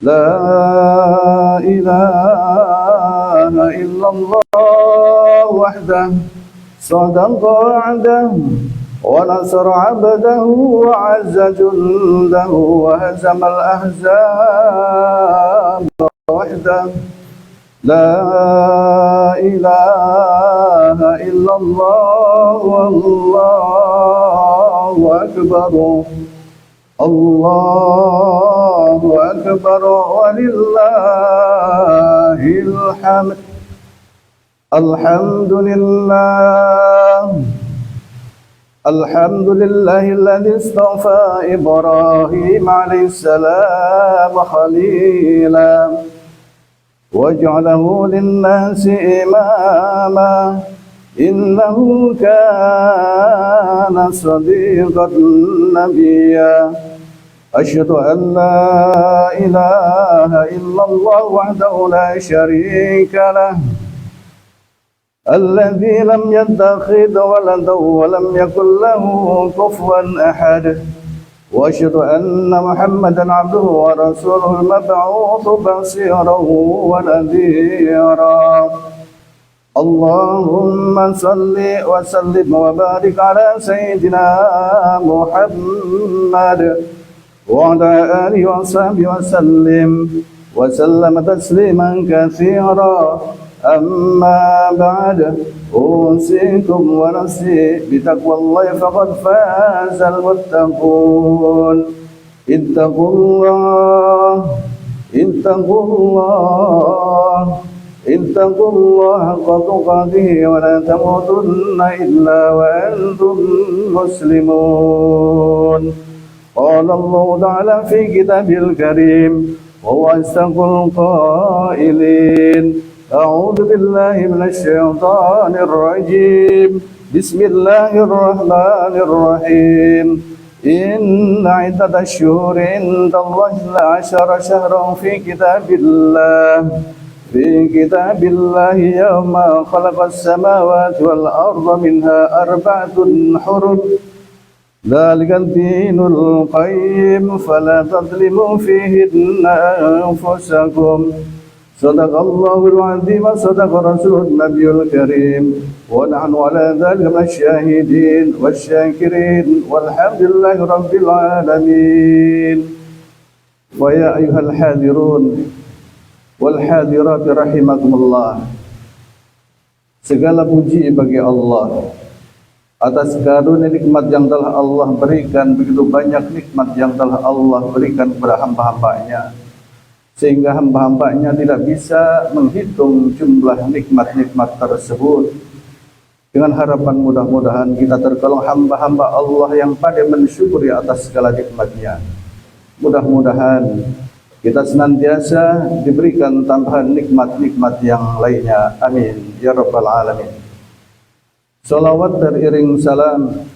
لا إله إلا الله وحده صدق وعده ونصر عبده وعز جنده وهزم الأحزاب وحده لا إله إلا الله والله أكبر الله أكبر ولله الحمد الحمد لله الذي اصطفى إبراهيم عليه السلام خليلا واجعله للناس إماما إنه كان صديقا نبيا أشهد أن لا إله إلا الله وحده لا شريك له الذي لم يتخذ ولدا ولم يكن له كفوا أحد وأشهد أن محمدا عبده ورسوله المبعوث بصيرا ونذيرا اللهم صل وسلم وبارك على سيدنا محمد وعلى آله وصحبه وسلم تسليما كثيرا أما بعد أوصيكم ونفسي بتقوى الله فقد فاز المتقون اتقوا الله حق تقاته ولا تموتن إلا وأنتم مسلمون قال الله تعالى في كتابه الكريم وهو أصدق القائلين أعوذ بالله من الشيطان الرجيم بسم الله الرحمن الرحيم إن عدة الشهور عند الله 12 شهرا في كتاب الله يوم خلق السماوات والأرض منها 4 حرم ذلك الدين القيم فلا تظلموا فيهن أنفسكم صدق الله العظيم صدق رسوله النبي الكريم ونحن على ذلك من الشاهدين والشاكرين والحمد لله رب العالمين ويا أيها الحاضرون والحاضرات rahimakumullah. Segala puji bagi Allah atas karunia nikmat yang telah Allah berikan, begitu banyak nikmat yang telah Allah berikan kepada hamba-hambanya, sehingga hamba-hambanya tidak bisa menghitung jumlah nikmat-nikmat tersebut. Dengan harapan mudah-mudahan kita tergolong hamba-hamba Allah yang pandai mensyukuri atas segala nikmatnya. Mudah-mudahan kita senantiasa diberikan tambahan nikmat-nikmat yang lainnya. Amin ya rabbal alamin. Salawat teriring salam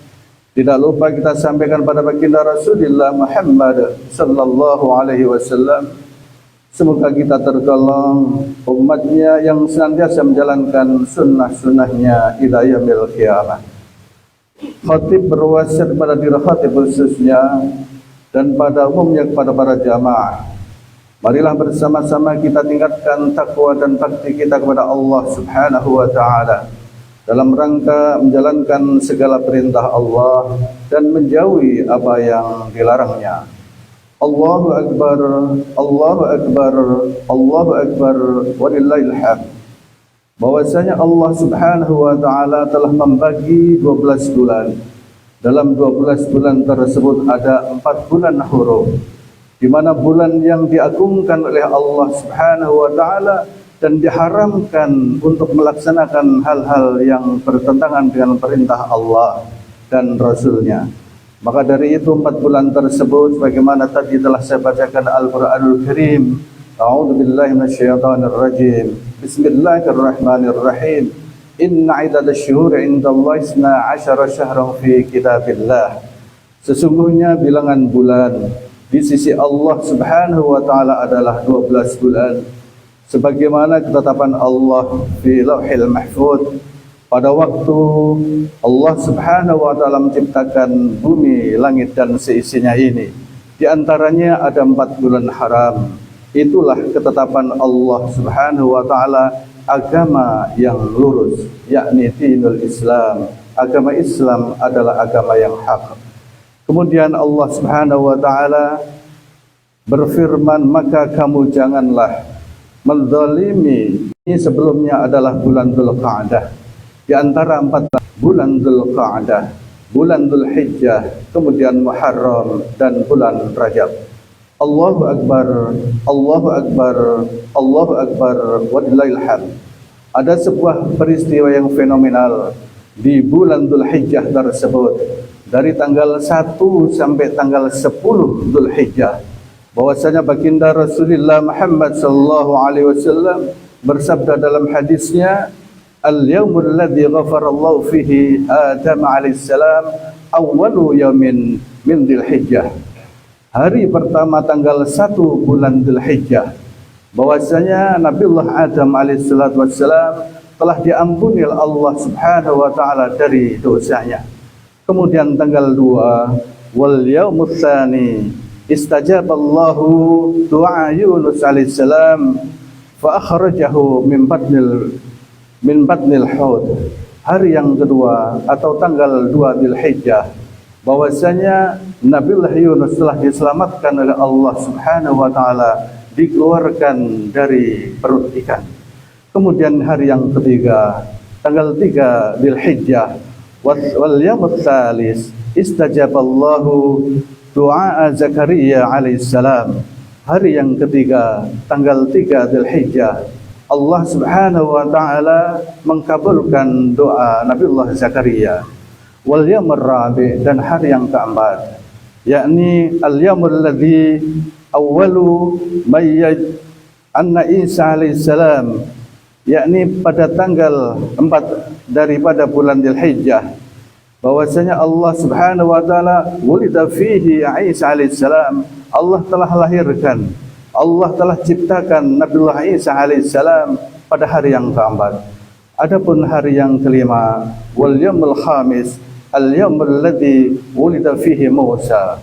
tidak lupa kita sampaikan pada baginda Rasulullah Muhammad sallallahu alaihi wasallam. Semoga kita tergolong umatnya yang senantiasa menjalankan sunnah-sunnahnya ila yaumil qiyamah. Khatib berwasiat kepada diri khatib khususnya dan pada umumnya kepada para jamaah. Marilah bersama-sama kita tingkatkan takwa dan bakti kita kepada Allah Subhanahu wa taala dalam rangka menjalankan segala perintah Allah dan menjauhi apa yang dilarangnya. Allahu akbar, Allahu akbar, Allahu akbar, walillahil hamd. Bahwasanya Allah Subhanahu wa taala telah membagi 12 bulan. Dalam 12 bulan tersebut ada 4 bulan hurum, di mana bulan yang diagungkan oleh Allah Subhanahu wa taala dan diharamkan untuk melaksanakan hal-hal yang bertentangan dengan perintah Allah dan Rasulnya. Maka dari itu 4 bulan tersebut bagaimana tadi telah saya bacakan Al-Qur'anul Karim. A'udzu billahi minasyaitonir rajim. Bismillahirrahmanirrahim. Inna 'iddatasy syuhuri 'indallahi 12 syahran fi kitabillah. Sesungguhnya bilangan bulan di sisi Allah Subhanahu wa taala adalah 12 bulan, sebagaimana ketetapan Allah fi Lauhil Mahfuz pada waktu Allah Subhanahu wa taala menciptakan bumi, langit dan seisinya ini. Di antaranya ada 4 bulan haram, itulah ketetapan Allah Subhanahu wa taala, agama yang lurus, yakni dinul Islam. Agama Islam adalah agama yang hak. Kemudian Allah Subhanahu wa taala berfirman, maka kamu janganlah menzalimi. Ini sebelumnya adalah bulan Dzulqa'dah. Di antara 4 bulan Dzulqa'dah, bulan Dzulhijjah, kemudian Muharram dan bulan Rajab. Allahu Akbar, Allahu Akbar, Allahu Akbar, walillahil hamd. Ada sebuah peristiwa yang fenomenal di bulan Dzulhijjah tersebut, dari tanggal 1 sampai tanggal 10 Dzulhijjah, bahwasanya baginda Rasulullah Muhammad sallallahu alaihi wasallam bersabda dalam hadisnya, al-yaumul ladzi ghafarallahu fihi Adam alaihi salam awwalu yaumin min Dzulhijjah. Hari pertama tanggal 1 bulan Dzulhijjah, bahwasanya Nabiullah Adam alaihissalatu wassalam telah diampuni oleh Allah Subhanahu wa taala dari dosanya. Kemudian tanggal 2, wal yaumul tsani istajaballahu du'a Yunus alaihissalam fa akhrajahu min batnil hud. Hari yang kedua atau tanggal 2 Dzulhijjah, bahwasanya Nabiullah Yunus telah diselamatkan oleh Allah Subhanahu wa taala, dikeluarkan dari perut ikan. Kemudian hari yang ketiga, tanggal 3 Dzulhijjah, wal yaumul tsalis istajaballahu du'a Zakaria alaihissalam. Hari yang ketiga, tanggal 3 Dzulhijjah, Allah Subhanahu wa taala mengkabulkan doa Nabiullah Zakaria. Wal yaumur rabi', dan hari yang keempat, yakni al-yaumul ladzi awwalu mayyaj anna Isa alaihissalam, yakni pada tanggal 4 daripada bulan Dzulhijjah, bahwasanya Allah Subhanahu wa taala wulida fihi Isa alaihissalam, Allah telah lahirkan, Allah telah ciptakan Nabiullah Isa alaihissalam pada hari yang keempat. Adapun hari yang kelima, wal yaumul khamis al-yaumul ladzi wulida fihi Musa.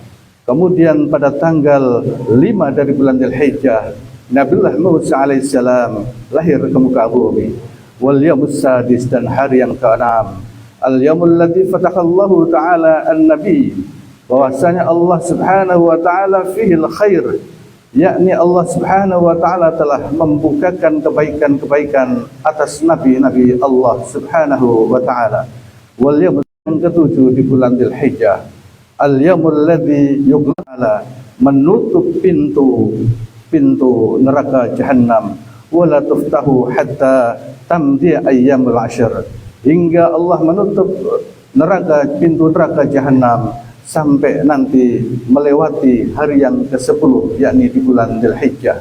Kemudian pada tanggal 5 dari bulan Dzulhijjah, Nabiullah Musa alaihissalam lahir ke muka bumi. Wal yaumus sadis, dan hari yang ke-6, al-yaumul ladzi fatahallahu ta'ala an-nabi, bahwasanya Allah Subhanahu wa taala fihi al-khair, yakni Allah Subhanahu wa taala telah membukakan kebaikan-kebaikan atas nabi-nabi Allah Subhanahu wa taala. Wal yaum yang ke-7 di bulan Dzulhijjah, al-yaumul ladzi yughlaqala, menutup pintu neraka Jahannam, wala tuftahu hatta tamdi ayyamul ashr, hingga Allah menutup pintu neraka Jahannam sampai nanti melewati hari yang ke-10, yakni di bulan Dzulhijjah.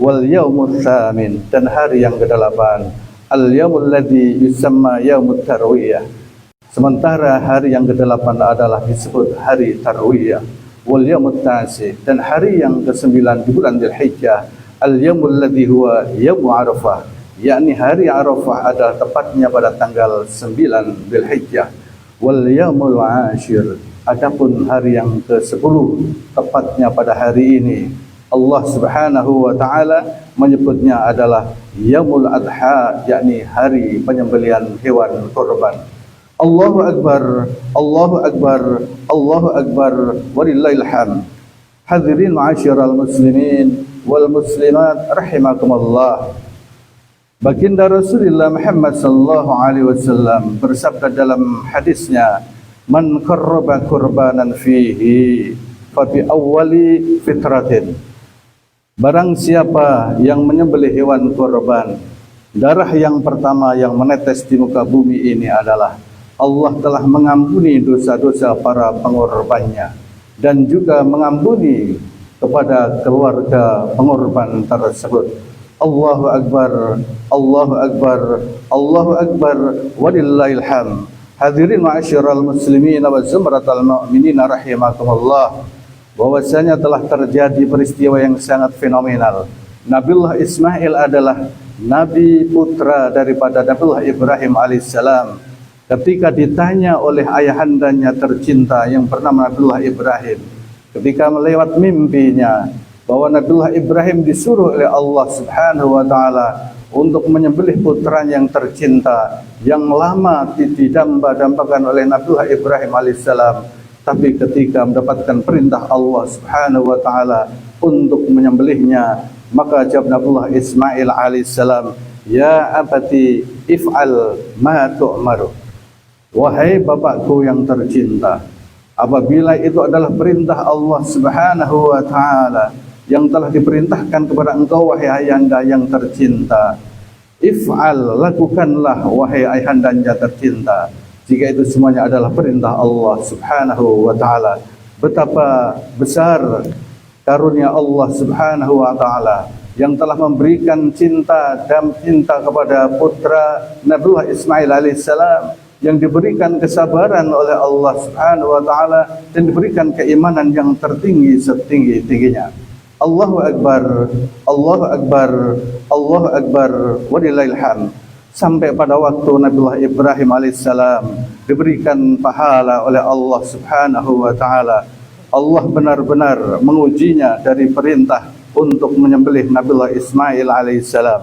Wal yaumul tsamin, dan hari yang ke-8, al-yaumul ladzi yusamma yaumut tarwiyah, sementara hari yang ke-8 adalah disebut hari tarwiyah. Wal yaumut tasi, dan hari yang ke-9 di bulan Dzulhijjah, al-yaumul ladzi huwa yaum Arafah, yakni hari Arafah adalah tepatnya pada tanggal 9 Dzulhijjah. Wal yaumul ashir, adapun hari yang ke-10 tepatnya pada hari ini, Allah Subhanahu wa taala menyebutnya adalah yaumul adha, yakni hari penyembelihan hewan kurban. Allahu Akbar, Allahu Akbar, Allahu Akbar, walillahil hamd. Hadirin ma'asyiral muslimin wal muslimat rahimakumullah. Baginda Rasulullah Muhammad sallallahu alaihi wasallam bersabda dalam hadisnya, man qarraba qurbanan fihi fa bi awwali fitratin, barang siapa yang menyembelih hewan kurban, darah yang pertama yang menetes di muka bumi ini adalah Allah telah mengampuni dosa-dosa para pengorbannya, dan juga mengampuni kepada keluarga pengorban tersebut. Allahu Akbar, Allahu Akbar, Allahu Akbar, walillahil hamd. Hadirin ma'asyiral muslimin wa zumratal mu'minin rahimakumullah, bahwasanya telah terjadi peristiwa yang sangat fenomenal. Nabiullah Ismail adalah nabi putra daripada Nabiullah Ibrahim alaihissalam. Ketika ditanya oleh ayahandanya tercinta yang bernama Nabiullah Ibrahim, ketika melewat mimpinya, bahwa Nabiullah Ibrahim disuruh oleh Allah Subhanahu wa taala untuk menyembelih putranya yang tercinta yang lama didamba-dambakan oleh Nabiullah Ibrahim alaihissalam. Tapi ketika mendapatkan perintah Allah Subhanahu wa taala untuk menyembelihnya, maka jawab Nabiullah Ismail alaihissalam, "Ya abati if'al ma tu'maru." Wahai bapakku yang tercinta, apabila itu adalah perintah Allah Subhanahu wa taala yang telah diperintahkan kepada engkau wahai ayahanda yang tercinta, if'al, lakukanlah wahai ayahanda yang tercinta. Jika itu semuanya adalah perintah Allah Subhanahu wa taala, betapa besar karunia Allah Subhanahu wa taala yang telah memberikan cinta dan cinta kepada putra Nabiullah Ismail alaihissalam, yang diberikan kesabaran oleh Allah Subhanahu wa taala dan diberikan keimanan yang tertinggi setinggi-tingginya. Allahu Akbar, Allahu Akbar, Allahu Akbar, walillahil hamd. Sampai pada waktu Nabiullah Ibrahim alaihissalam diberikan pahala oleh Allah Subhanahu wa taala, Allah benar-benar mengujinya dari perintah untuk menyembelih Nabiullah Ismail alaihissalam.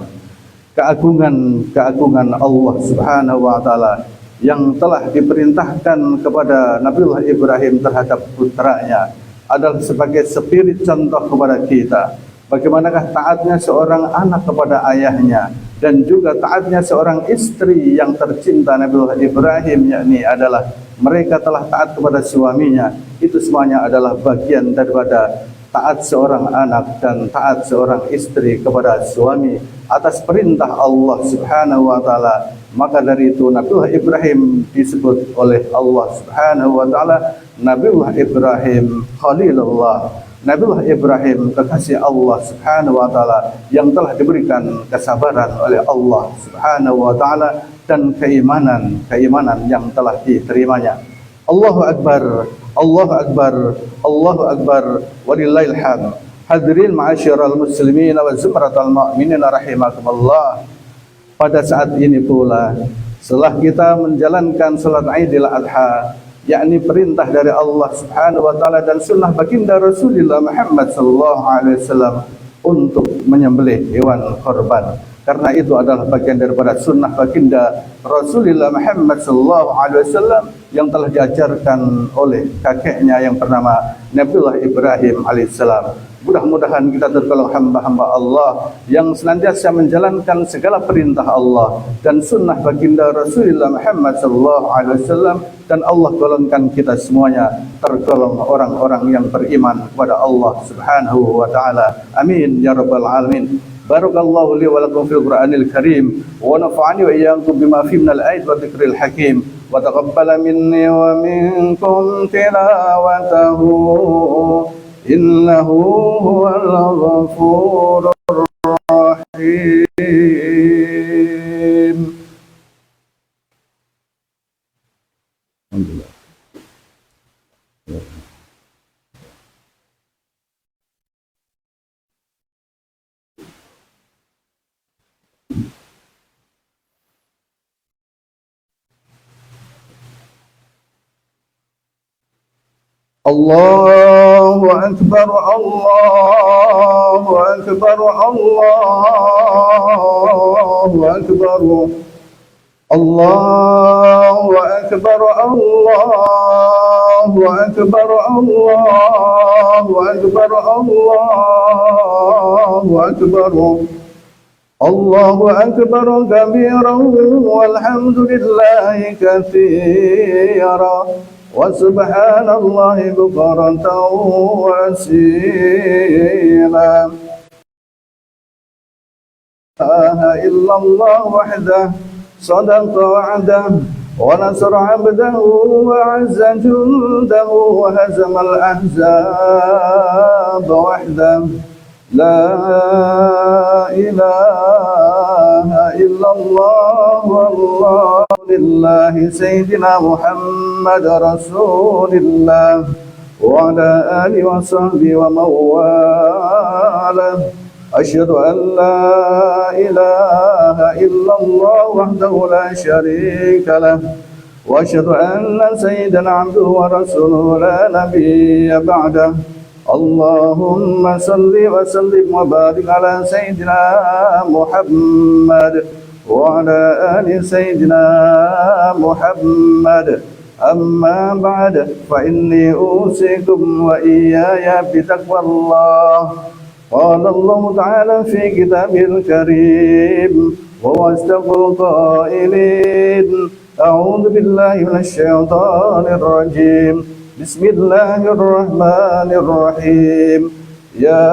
Keagungan Allah Subhanahu wa taala yang telah diperintahkan kepada Nabiullah Ibrahim terhadap putranya adalah sebagai spirit contoh kepada kita. Bagaimanakah taatnya seorang anak kepada ayahnya, dan juga taatnya seorang istri yang tercinta Nabiullah Ibrahim, yakni adalah mereka telah taat kepada suaminya. Itu semuanya adalah bagian daripada taat seorang anak dan taat seorang istri kepada suami atas perintah Allah Subhanahu wa taala. Maka dari itu Nabiullah Ibrahim disebut oleh Allah Subhanahu wa taala Nabiullah Ibrahim Khalilullah, Nabiullah Ibrahim kekasih Allah Subhanahu wa taala yang telah diberikan kesabaran oleh Allah Subhanahu wa taala dan keimanan yang telah diterimanya. Allahu Akbar, Allahu Akbar, Allahu Akbar, walillahil hamd. Hadirin ma'asyiral muslimin wa zumratal mu'minin rahimakumullah. Pada saat ini pula, setelah kita menjalankan salat Idul Adha, yakni perintah dari Allah Subhanahu wa taala dan sunnah baginda Rasulullah Muhammad sallallahu alaihi wasallam untuk menyembelih hewan korban. Karena itu adalah bagian daripada sunnah baginda Rasulullah Muhammad sallallahu alaihi wasallam yang telah diajarkan oleh kakeknya yang bernama Nabiullah Ibrahim alaihissalam. Mudah-mudahan kita tergolong hamba-hamba Allah yang senantiasa menjalankan segala perintah Allah dan sunnah baginda Rasulullah Muhammad sallallahu alaihi wasallam, dan Allah golongkan kita semuanya tergolong orang-orang yang beriman kepada Allah Subhanahu wa taala. Amin ya rabbal alamin. Barakallahu li wa lakum fil Qur'anil Karim wa nafa'ani wa iyyakum bima fihi minal ayati wa dzikril hakim wa taqabbala minni wa minkum tilawatahu innahu huwal ghafurur rahim. Alhamdulillah. Allahu Akbar, Allahu Akbar, Allahu Akbar, Allahu Akbar, Allahu Akbar, Allahu Akbar, Allahu Akbar, Allahu Akbar kabiran walhamdulillahi katsiran wa subhanallahi bukratan wa asila. La ilaha illallah wahdah sadaqa wa'dah wa nasra 'abdahu wa 'azza jundahu wa hazama al-ahzab wahdah. La ilaha illallah wallahu lillahi sayyidina Muhammad Rasulillah wa ala alihi wa sahbihi wa mawala. Asyhadu an la ilaha illallah wahdahu la syarika lah wa asyhadu anna sayyidana abduhu wa rasuluhu la nabiyya ba'dah. اللهم صل وسلم وبارك على سيدنا محمد وعلى آل سيدنا محمد. أما بعد فإني أوصيكم وإياي بتقوى الله. قال الله تعالى في كتابه الكريم وهو أصدق القائلين: أعوذ بالله من الشيطان الرجيم. بسم الله الرحمن الرحيم. يا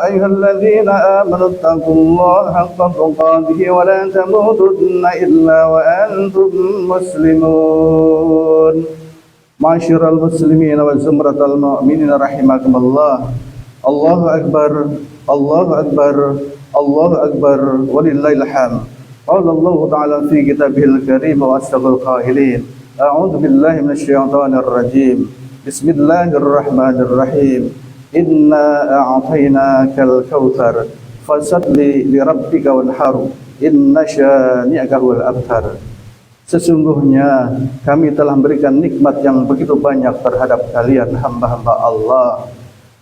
أيها الذين آمنوا اتقوا الله حق تقاته ولا تموتن إلا وأنتم مسلمون. معاشر المسلمين وزمرة المؤمنين رحمكم الله. الله أكبر الله أكبر الله أكبر ولله الحمد. قال الله تعالى في كتابه الكريم وأصدق القائلين: أعوذ بالله من الشيطان الرجيم. بسم الله الرحمن الرحيم. إنا أعطيناك الكوثر فصل لربك وانحر إن شانئك هو الأبتر. Sesungguhnya kami telah memberikan nikmat yang begitu banyak terhadap kalian hamba-hamba Allah.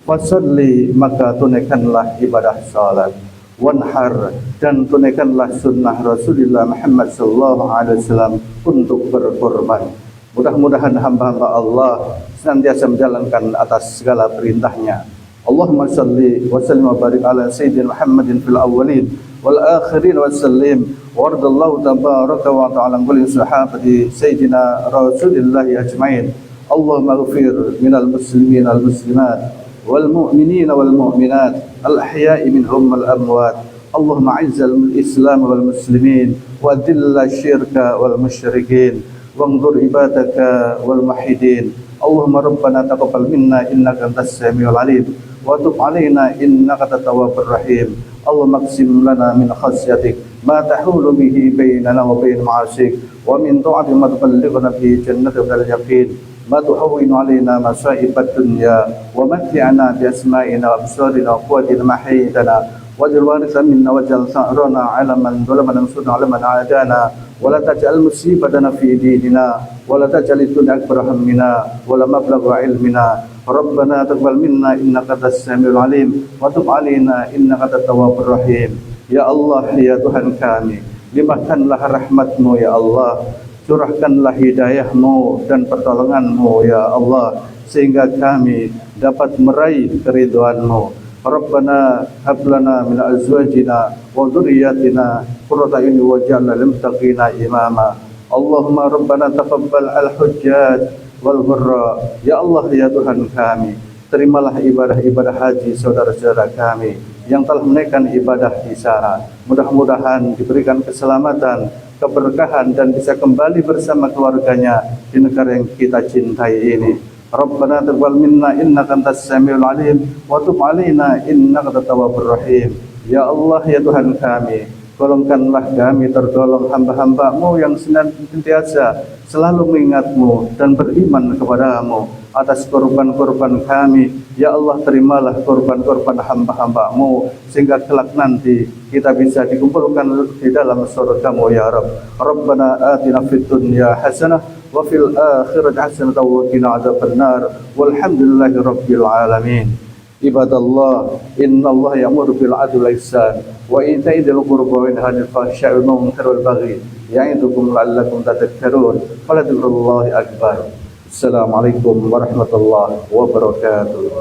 Fasalli, maka tunaikanlah ibadah salat. Wanhar, dan tunaikanlah sunnah Rasulullah Muhammad SAW untuk berkorban. Mudah-mudahan hamba-hamba Allah senantiasa menjalankan atas segala perintahnya. Allahumma salli wa sallim wa barik ala sayyidina Muhammadin fil awwalin wal akhirin wa sallim wa radallahu tabaraka wa ta'ala kulli sahabati sayyidina Rasulillah ajma'in. Allahumma ghafir minal muslimin al muslimat wal mu'minin wal mu'minat al ahya'i minhum wal amwat. Allahumma a'izzal islam wal muslimin wa adilla syirka wal musyrikin wanzur ibadaka wal muwahhidin. Allahumma rabbana taqabbal minna innaka antas samiul alim wa tub alaina innaka at-tawwabur rahim. Allahumma qsim lana min khasyatik ma tahulu bihi bainana wa bain ma'asik wa min ta'ati ma tuballighuna bihi jannatika wal yaqin ma tuhawwinu alaina masa'ibad dunya wa mat'ina bi asma'ina wa absarina wa quwwatina ma ahyaytana waj'al waritha minna waj'al sa'rana 'ala man zalamana wansurna 'ala man 'adana wa la taj'al musibatana fi dinina wa la taj'al ad-dunya akbar hammina wa la mablagha 'ilmina. Rabbana taqabbal minna innaka antas samiul alim wa tub 'alaina innaka at-tawwabur rahim. Ya Allah, ya Tuhan kami, limpahkanlah rahmat-Mu ya Allah, curahkanlah hidayah-Mu dan pertolongan-Mu ya Allah, sehingga kami dapat meraih keridhaan-Mu. Rabbana hab lana min azwajina wa dhurriyyatina qurrata a'yun waj'alna lil muttaqina imama. Allahumma rabbana taqabbal al-hujjaj wal ghurra. Ya Allah, ya Tuhan kami, terimalah ibadah-ibadah haji saudara-saudara kami yang telah menaikkan ibadah di sana. Mudah-mudahan diberikan keselamatan, keberkahan, dan bisa kembali bersama keluarganya di negara yang kita cintai ini. Rabbana taqabbal minna innaka antas samiul alim wa tub 'alaina innaka at-tawwabur rahim. Ya Allah, ya Tuhan kami, golongkanlah kami tergolong hamba-hamba-Mu yang senantiasa selalu mengingat-Mu dan beriman kepada-Mu. Atas korban-korban kami, ya Allah, terimalah korban-korban hamba-hamba-Mu, sehingga kelak nanti kita bisa dikumpulkan di dalam surga-Mu ya Rabb. Rabbana atina fid dunya hasanah wa fil akhirati hasanah wa qina adzabannar walhamdulillahi rabbil alamin. Ibadallah, innallaha ya'muru bil 'adli wal ihsan wa ita'i dzil qurba wa yanha 'anil fahsya'i wal munkari wal baghi ya'idukum la'allakum tadhakkarun. Waladzikrullahi akbar. Assalamualaikum warahmatullahi wabarakatuh.